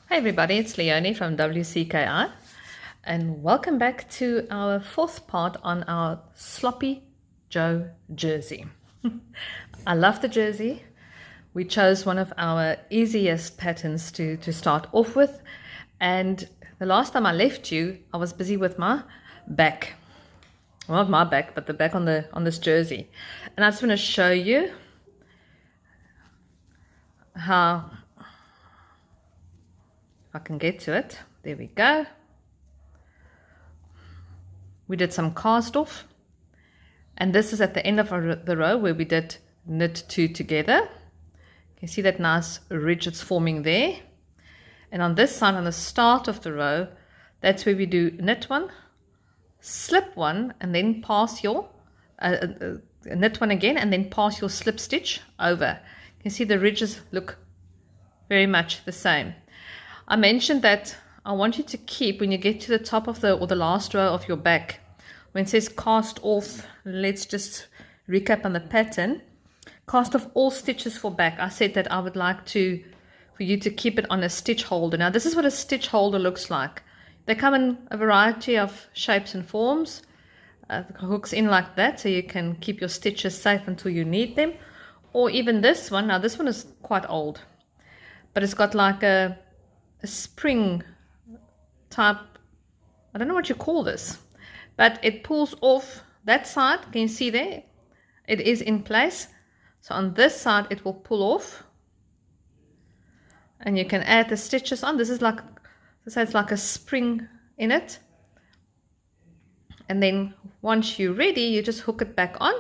Hi everybody, it's Leonie from Wcki and welcome back to our fourth part on our Sloppy Joe jersey. I love the jersey. We chose one of our easiest patterns to start off with, and the last time I left you I was busy with my back. Well, not my back, but the back on this jersey. And I just want to show you how I can get to it. There we go. We did some cast off, and this is at the end of the row where we did knit two together. You can see that nice ridge it's forming there. And on this side, on the start of the row, that's where we do knit one, slip one, and then pass your knit one again, and then pass your slip stitch over. You can see the ridges look very much the same. I mentioned that I want you to keep, when you get to the top of the last row of your back, when it says cast off, let's just recap on the pattern. Cast off all stitches for back. I said that I would like for you to keep it on a stitch holder. Now this is what a stitch holder looks like. They come in a variety of shapes and forms. The hooks in like that, so you can keep your stitches safe until you need them. Or even this one. Now this one is quite old, but it's got like a spring type, I don't know what you call this, but it pulls off that side. Can you see there? It is in place. So on this side it will pull off, and you can add the stitches on. This is like, it's like a spring in it, and then once you're ready you just hook it back on,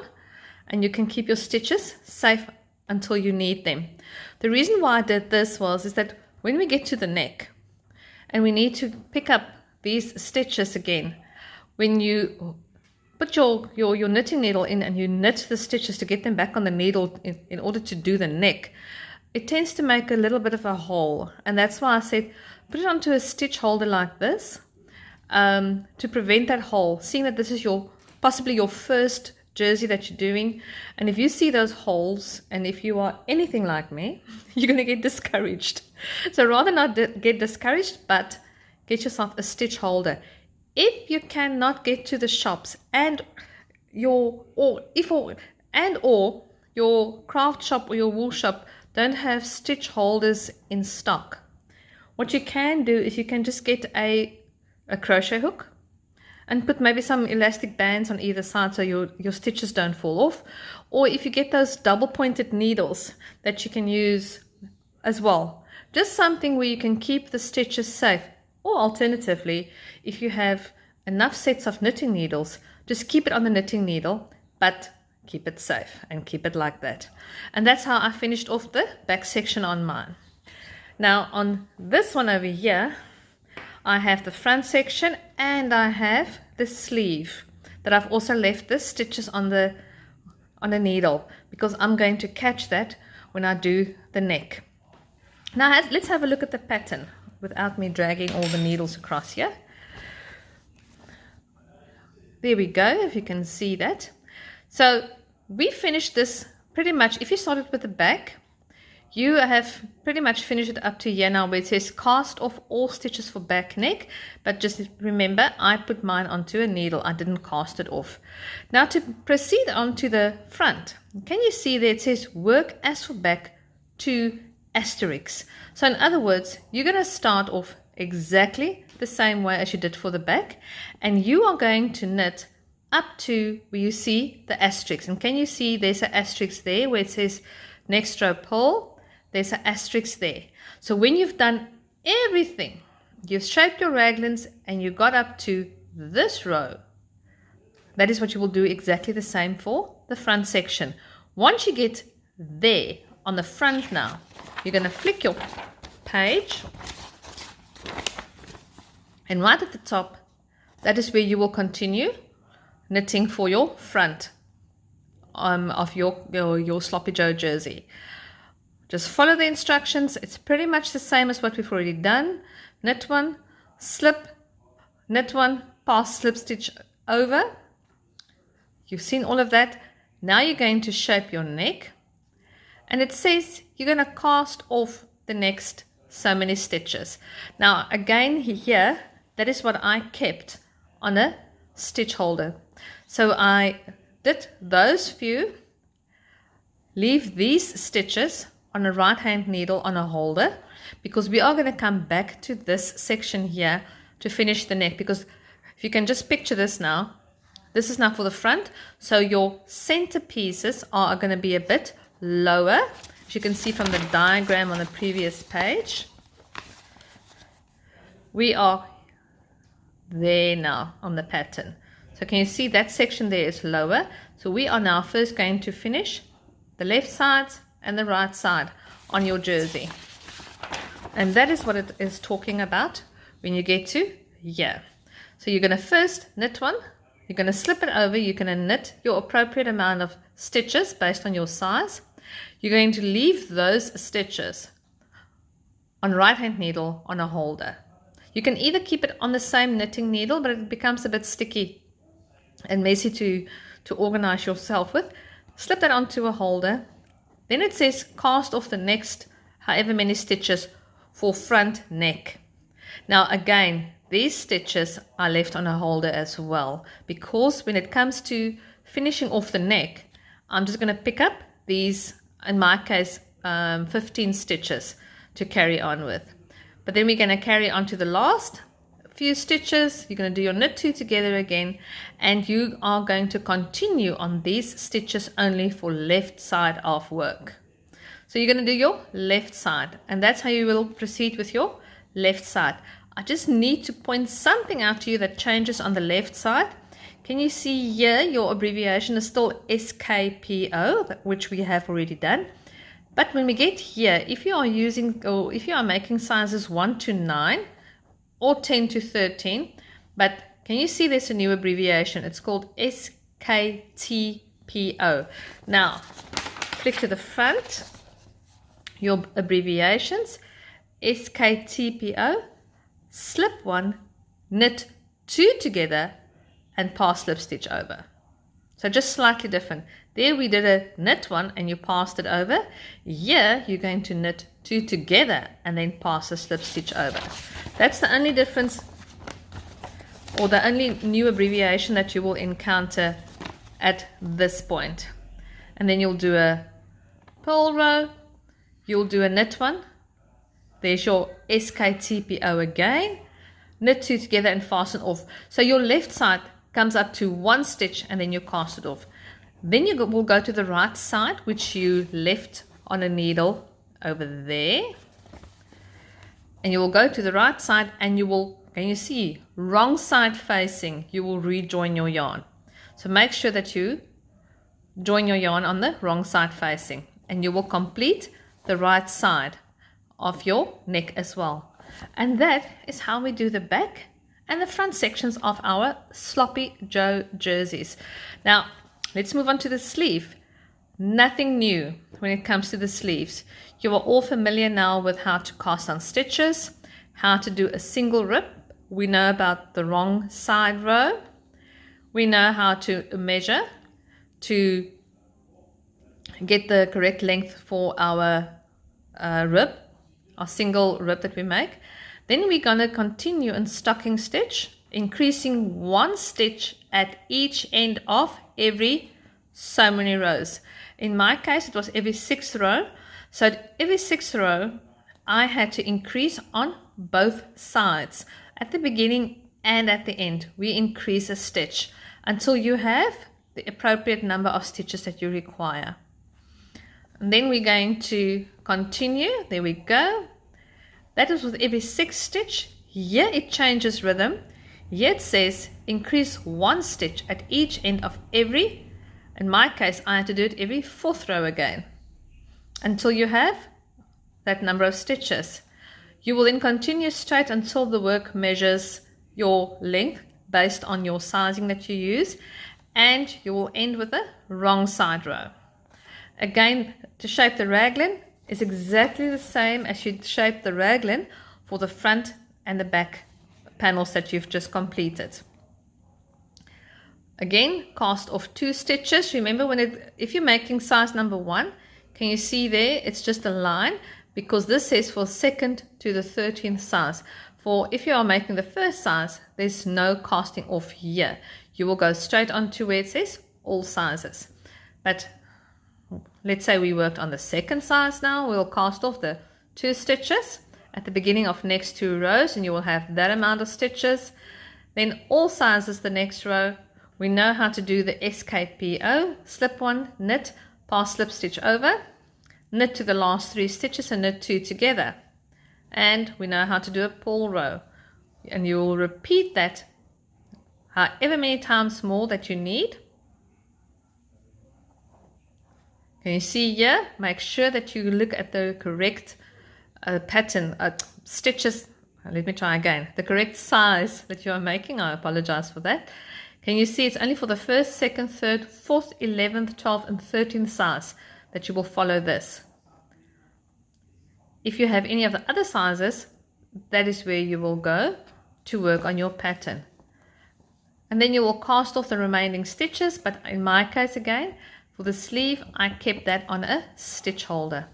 and you can keep your stitches safe until you need them. The reason why I did this is that when we get to the neck and we need to pick up these stitches again, when you put your knitting needle in and you knit the stitches to get them back on the needle in order to do the neck, it tends to make a little bit of a hole. And that's why I said put it onto a stitch holder like this, to prevent that hole, seeing that this is possibly your first jersey that you're doing. And if you see those holes, and if you are anything like me, you're going to get discouraged. So rather not get discouraged, but get yourself a stitch holder. If you cannot get to the shops or your craft shop or your wool shop don't have stitch holders in stock, what you can do is you can just get a crochet hook and put maybe some elastic bands on either side so your stitches don't fall off. Or if you get those double pointed needles that you can use as well, just something where you can keep the stitches safe. Or alternatively, if you have enough sets of knitting needles, just keep it on the knitting needle, but keep it safe and keep it like that. And that's how I finished off the back section on mine. Now on this one over here, I have the front section and I have the sleeve that I've also left the stitches on the needle, because I'm going to catch that when I do the neck. Now let's have a look at the pattern without me dragging all the needles across here. There we go, if you can see that. So we finished this pretty much. If you started with the back, you have pretty much finished it up to here now where it says cast off all stitches for back neck. But just remember, I put mine onto a needle. I didn't cast it off. Now to proceed on to the front, can you see there it says work as for back 2 asterisks. So in other words, you're going to start off exactly the same way as you did for the back, and you are going to knit up to where you see the asterisk. And can you see there's an asterisk there where it says next row pull? There's an asterisk there. So when you've done everything, you've shaped your raglans and you got up to this row, that is what you will do exactly the same for the front section. Once you get there on the front now, you're going to flick your page, and right at the top, that is where you will continue knitting for your front of your Sloppy Joe jersey. Just follow the instructions. It's pretty much the same as what we've already done. Knit one, slip, knit one, pass, slip stitch over. You've seen all of that. Now you're going to shape your neck, and it says you're going to cast off the next so many stitches. Now again here, that is what I kept on a stitch holder. So I did those few, leave these stitches on a right hand needle on a holder, because we are going to come back to this section here to finish the neck. Because if you can just picture this now, this is now for the front, so your center pieces are going to be a bit lower, as you can see from the diagram on the previous page. We are there now on the pattern. So can you see that section there is lower? So we are now first going to finish the left side and the right side on your jersey. And that is what it is talking about when you get to here. So you're going to first knit one, you're going to slip it over, you're going to knit your appropriate amount of stitches based on your size. You're going to leave those stitches on right hand needle on a holder. You can either keep it on the same knitting needle, but it becomes a bit sticky and messy to organize yourself with. Slip that onto a holder. Then it says cast off the next however many stitches for front neck. Now again, these stitches are left on a holder as well, because when it comes to finishing off the neck, I'm just going to pick up these, in my case 15 stitches to carry on with. But then we're going to carry on to the last few stitches. You're going to do your knit two together again, and you are going to continue on these stitches only for left side of work. So you're going to do your left side, and that's how you will proceed with your left side. I just need to point something out to you that changes on the left side. Can you see here your abbreviation is still SKPO, which we have already done. But when we get here, if you are using, or if you are making sizes 1 to 9 or 10 to 13, but can you see there's a new abbreviation? It's called SKTPO. Now, flick to the front, your abbreviations, SKTPO, slip one, knit two together, and pass slip stitch over. So just slightly different. There we did a knit one and you passed it over. Here you're going to knit two together and then pass a slip stitch over. That's the only difference, or the only new abbreviation that you will encounter at this point. And then you'll do a purl row, you'll do a knit one. There's your SKTPO again, knit two together and fasten off. So your left side comes up to one stitch and then you cast it off. Then you will go to the right side, which you left on a needle over there, and you will go to the right side and you will, can you see, wrong side facing, you will rejoin your yarn. So make sure that you join your yarn on the wrong side facing, and you will complete the right side of your neck as well. And that is how we do the back and the front sections of our Sloppy Joe jerseys. Now let's move on to the sleeve. Nothing new when it comes to the sleeves. You are all familiar now with how to cast on stitches, how to do a single rip. We know about the wrong side row. We know how to measure to get the correct length for our rib, our single rib that we make. Then we're going to continue in stocking stitch, increasing one stitch at each end of every so many rows. In my case, it was every 6th row. So at every 6th row, I had to increase on both sides. At the beginning and at the end, we increase a stitch until you have the appropriate number of stitches that you require. And then we're going to continue. There we go. That is with every 6th stitch. Here it changes rhythm. Here it says increase one stitch at each end of every, in my case I had to do it every 4th row again, until you have that number of stitches. You will then continue straight until the work measures your length based on your sizing that you use, and you will end with a wrong side row. Again, to shape the raglan is exactly the same as you'd shape the raglan for the front and the back panels that you've just completed. Again, cast off 2 stitches. Remember, if you're making size number 1, can you see there, it's just a line, because this says for 2nd to the 13th size. For if you are making the first size, there's no casting off here. You will go straight on to where it says all sizes. But let's say we worked on the 2nd size now. We'll cast off the 2 stitches at the beginning of next 2 rows, and you will have that amount of stitches. Then all sizes the next row. We know how to do the SKPO, slip 1, knit, pass slip stitch over, knit to the last 3 stitches and knit 2 together. And we know how to do a pull row. And you will repeat that however many times more that you need. Can you see here? Make sure that you look at the correct pattern, stitches. Let me try again. The correct size that you are making. I apologize for that. Can you see it's only for the 1st, 2nd, 3rd, 4th, 11th, 12th, and 13th size that you will follow this. If you have any of the other sizes, that is where you will go to work on your pattern. And then you will cast off the remaining stitches, but in my case again, for the sleeve, I kept that on a stitch holder.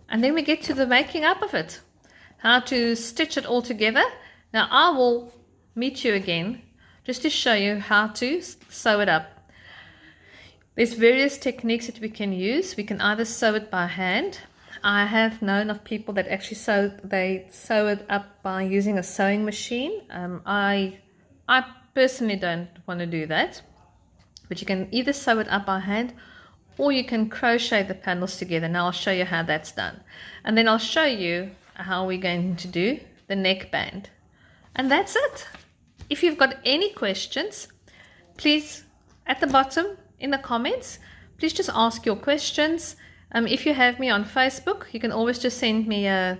And then we get to the making up of it. How to stitch it all together. Now I will meet you again just to show you how to sew it up. There's various techniques that we can use. We can either sew it by hand. I have known of people that actually sew it up by using a sewing machine. I personally don't want to do that, but you can either sew it up by hand or you can crochet the panels together. Now I'll show you how that's done, and then I'll show you how we're going to do the neckband, and that's it. If you've got any questions, please at the bottom in the comments, please just ask your questions. If you have me on Facebook, you can always just send me a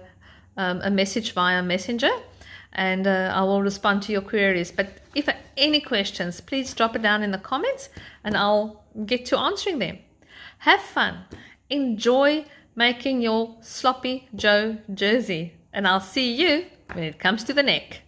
message via Messenger, and I will respond to your queries. But if there are any questions, please drop it down in the comments and I'll get to answering them. Have fun. Enjoy making your Sloppy Joe jersey, and I'll see you when it comes to the neck.